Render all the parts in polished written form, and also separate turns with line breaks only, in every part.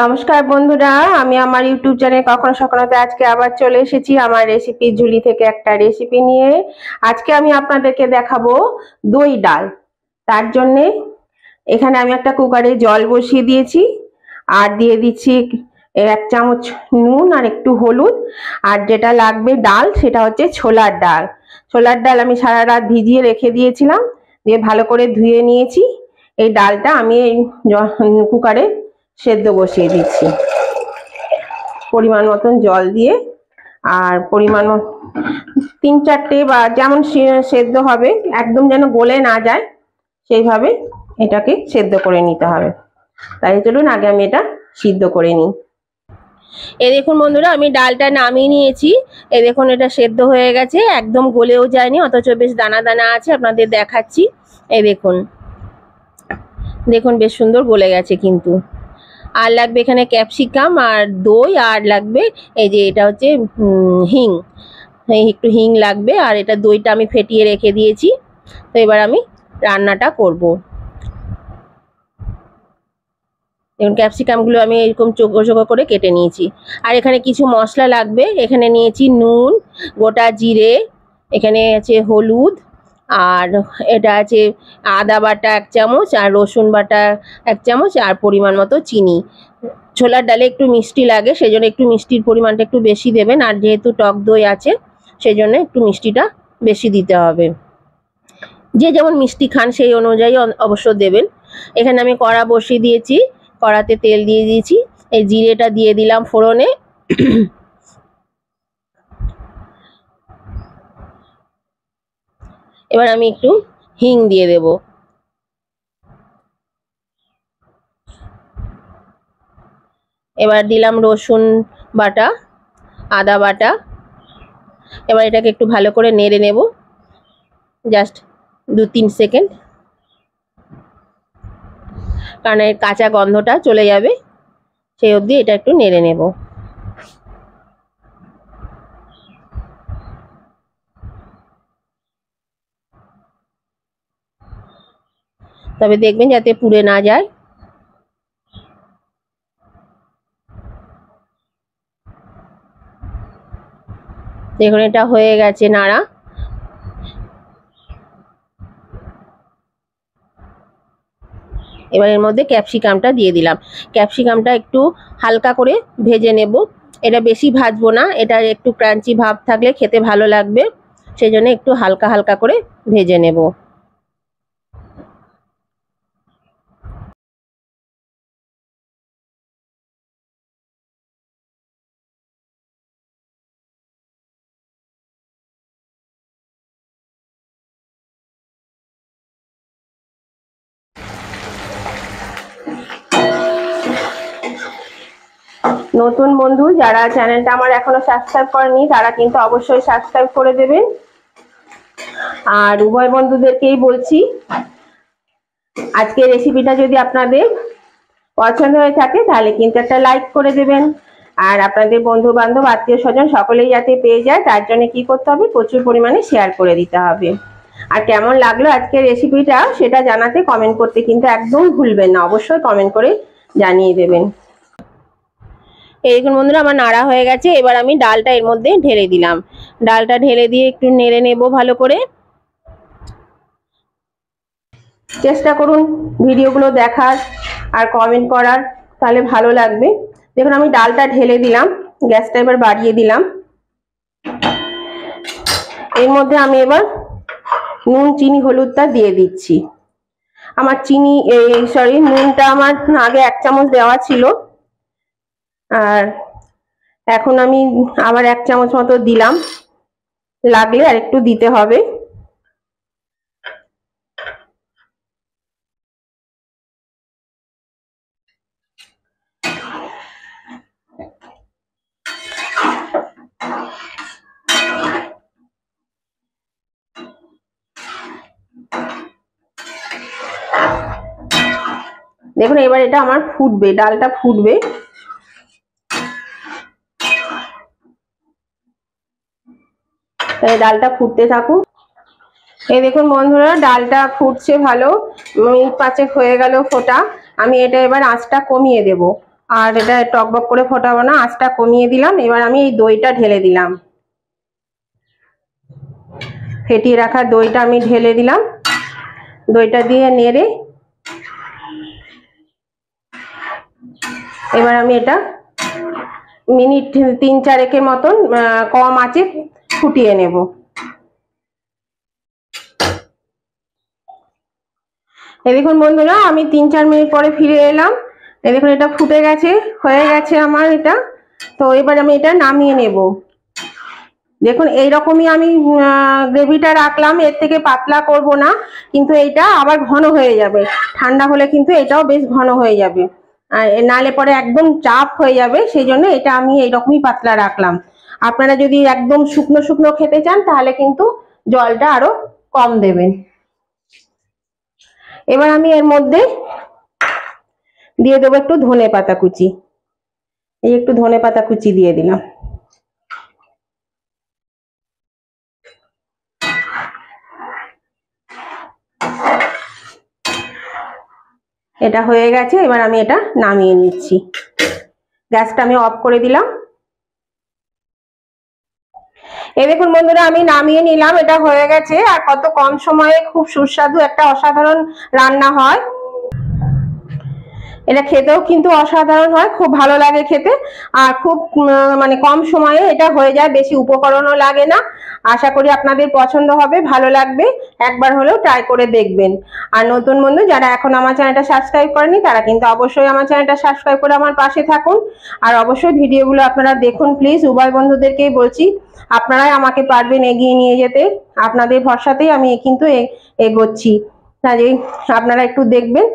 নমস্কার বন্ধুরা, আমি আমার ইউটিউব চ্যানেল কখনো সকালতে আজকে আবার চলে এসেছি আমার রেসিপি ঝুলি থেকে একটা রেসিপি নিয়ে। আজকে আমি আপনাদেরকে দেখাবো দই ডাল। তার জন্য এখানে আমি একটা কুকারে জল বসিয়ে দিয়েছি আর দিয়ে দিচ্ছি 1 চামচ নুন আর একটু হলুদ। আর যেটা লাগবে ডাল সেটা হচ্ছে ছোলার ডাল। ছোলার ডাল আমি সারা রাত ভিজিয়ে রেখে দিয়েছিলাম, দিয়ে ভালো করে ধুয়ে নিয়েছি। এই ডালটা আমি এই কুকারে সেদ্ধ বসিয়ে দিচ্ছি পরিমাণ মতন জল দিয়ে। আর পরিমাণ 3-4টে বা যেমন সেদ্ধ হবে, একদম যেন গলে না যায় সেইভাবে এটাকে সেদ্ধ করে নিতে হবে। তাই চলুন আগে আমি এটা সিদ্ধ করে নিই। এই দেখুন বন্ধুরা, আমি ডালটা নামিয়ে নিয়েছি। এই দেখুন এটা সেদ্ধ হয়ে গেছে, একদম গলেও যায়নি, অথচ বেশ দানা দানা আছে। আপনাদের দেখাচ্ছি, এই দেখুন দেখুন বেশ সুন্দর গলে গেছে কিন্তু। আর লাগবে এখানে ক্যাপসিকাম আর দই, আর লাগবে এই যে এটা হচ্ছে হিং, একটু হিং লাগবে। আর এটা দইটা আমি ফেটিয়ে রেখে দিয়েছি। তো এবার আমি রান্নাটা করব। দেখুন ক্যাপসিকামগুলো আমি এরকম চৌকো চৌকো করে কেটে নিয়েছি। আর এখানে কিছু মশলা লাগবে। এখানে নিয়েছি নুন, গোটা জিরে, এখানে আছে হলুদ, আর এটা আছে আদা বাটা 1 চামচ, আর রসুন বাটা 1 চামচ, আর পরিমাণ মতো চিনি। ছোলার ডালে একটু মিষ্টি লাগে, সেজন্য একটু মিষ্টির পরিমাণটা একটু বেশি দেবেন। আর যেহেতু টক দই আছে সেজন্য একটু মিষ্টিটা বেশি দিতে হবে। যে যেমন মিষ্টি খান সেই অনুযায়ী অবশ্য দেবেন। এখানে আমি কড়া বসিয়ে দিয়েছি, কড়াতে তেল দিয়ে দিয়েছি। এই জিরেটা দিয়ে দিলাম ফোড়নে। এবার আমি একটু হিং দিয়ে দেব। এবার দিলাম রসুন বাটা, আদা বাটা। এবার এটাকে একটু ভালো করে নেড়ে নেব, জাস্ট 2-3 সেকেন্ড, কারণ এর কাঁচা গন্ধটা চলে যাবে সেই অবধি এটা একটু নেড়ে নেব। তবে দেখবেন যাতে পুড়ে না যায়। দেখুন এটা হয়ে গেছে নাড়া। এবার এর মধ্যে ক্যাপসিকামটা দিয়ে দিলাম। ক্যাপসিকামটা একটু হালকা করে ভেজে নেব। এটা বেশি ভাজবো না, এটা একটু ক্রাঞ্চি ভাব থাকলে খেতে ভালো লাগবে, সেজন্য একটু হালকা হালকা করে ভেজে নেব। নতুন বন্ধু যারা চ্যানেলটা আমার এখনো সাবস্ক্রাইব করেনি তারা কিন্তু অবশ্যই সাবস্ক্রাইব করে দেবেন। আর উভয় বন্ধুদেরকেই বলছি, আজকের রেসিপিটা যদি আপনাদের পছন্দ হয়ে থাকে তাহলে কিন্তু একটা লাইক করে দেবেন। আর আপনাদের বন্ধু বান্ধব আত্মীয় স্বজন সকলেই যাতে পেয়ে যায় তার জন্য কি করতে হবে, প্রচুর পরিমাণে শেয়ার করে দিতে হবে। আর কেমন লাগলো আজকের রেসিপিটা সেটা জানাতে কমেন্ট করতে কিন্তু একদম ভুলবেন না, অবশ্যই কমেন্ট করে জানিয়ে দেবেন। এই দেখুন বন্ধুরা, আমার নাড়া হয়ে গেছে। এবার আমি ডালটা এর মধ্যে ঢেলে দিলাম। ডালটা ঢেলে দিয়ে একটু নেড়ে নেব ভালো করে। চেষ্টা করুন ভিডিওগুলো দেখার আর কমেন্ট করার, তাহলে ভালো লাগবে। দেখুন আমি ডালটা ঢেলে দিলাম, গ্যাসটা এবার বাড়িয়ে দিলাম। এর মধ্যে আমি এবার নুন, চিনি, হলুদটা দিয়ে দিচ্ছি। আমার চিনি নুনটা আমার আগে 1 চামচ দেওয়া ছিল, আর এখন আমি আবার 1 চামচ মতো দিলাম, লাগলে আর একটু দিতে হবে। দেখুন এবার এটা আমার ফুটবে, ডালটা ফুটবে। ডালটা ফুটতে থাকুক। এই দেখুন বন্ধুরা, ডালটা ফুটছে ভালো, মিনিট 5 হয়ে গেল ফোটা। আমি এটা এবার আঁচটা কমিয়ে দেব। আর এটা টকবক করে ফোটাবো না, আঁচটা কমিয়ে দিলাম। এবার আমি এই দইটা ঢেলে দিলাম, ফেটিয়ে রাখা দইটা আমি ঢেলে দিলাম। দইটা দিয়ে নেড়ে এবার আমি এটা মিনিট 3-4 মতন কম আঁচে ফুটিয়ে নেব। এই দেখুন বন্ধুরা, আমি 3-4 মিনিট পরে ফিরে এলাম। এই দেখুন এটা ফুটে গেছে, হয়ে গেছে আমার এটা। তো এবার আমি এটা নামিয়ে নেব। দেখুন এইরকমই আমি গ্রেভিটা রাখলাম, এর থেকে পাতলা করব না, কিন্তু এইটা আবার ঘন হয়ে যাবে। ঠান্ডা হলে কিন্তু এটাও বেশ ঘন হয়ে যাবে, আর নালে পরে একদম চাপ হয়ে যাবে। সেই জন্য এটা আমি এইরকমই পাতলা রাখলাম। আপনারা যদি একদম শুকনো শুকনো খেতে চান তাহলে কিন্তু জলটা আরো কম দেবেন। এবার আমি এর মধ্যে দিয়ে দেবো একটু ধনে পাতা কুচি। এই একটু ধনে পাতা কুচি দিয়ে দিলাম। এটা হয়ে গেছে, এবার আমি এটা নামিয়ে নিচ্ছি। গ্যাসটা আমি অফ করে দিলাম। এই দেখুন বন্ধুরা, আমি নামিয়ে নিলাম, এটা হয়ে গেছে। আর কত কম সময়ে খুব সুস্বাদু একটা অসাধারণ রান্না হয়। এটা খেতেও কিন্তু অসাধারণ হয়, খুব ভালো লাগে খেতে। আর খুব মানে কম সময়ে এটা হয়ে যায়, বেশি উপকরণও লাগে না। আশা করি আপনাদের পছন্দ হবে, ভালো লাগবে। একবার হলেও ট্রাই করে দেখবেন। আর নতুন বন্ধু যারা এখন আমার চ্যানেলটা সাবস্ক্রাইব করেনি তারা কিন্তু অবশ্যই আমার চ্যানেলটা সাবস্ক্রাইব করে আমার পাশে থাকুন। আর অবশ্যই ভিডিওগুলো আপনারা দেখুন প্লিজ। উভয় বন্ধুদেরকেই বলছি, আপনারাই আমাকে পারবেন এগিয়ে নিয়ে যেতে। আপনাদের ভরসাতেই আমি কিন্তু এগোচ্ছি। কাজেই আপনারা একটু দেখবেন।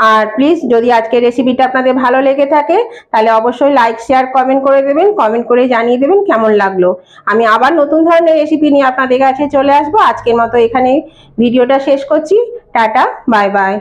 আর প্লিজ যদি আজকের রেসিপিটা আপনাদের ভালো লেগে থাকে তাহলে অবশ্যই লাইক শেয়ার কমেন্ট করে দেবেন, কমেন্ট করে জানিয়ে দেবেন কেমন লাগলো। আমি আবার নতুন ধরনের রেসিপি নিয়ে আপনাদের কাছে চলে আসবো। আজকের মতো এখানে ভিডিওটা শেষ করছি। Tata, bye bye.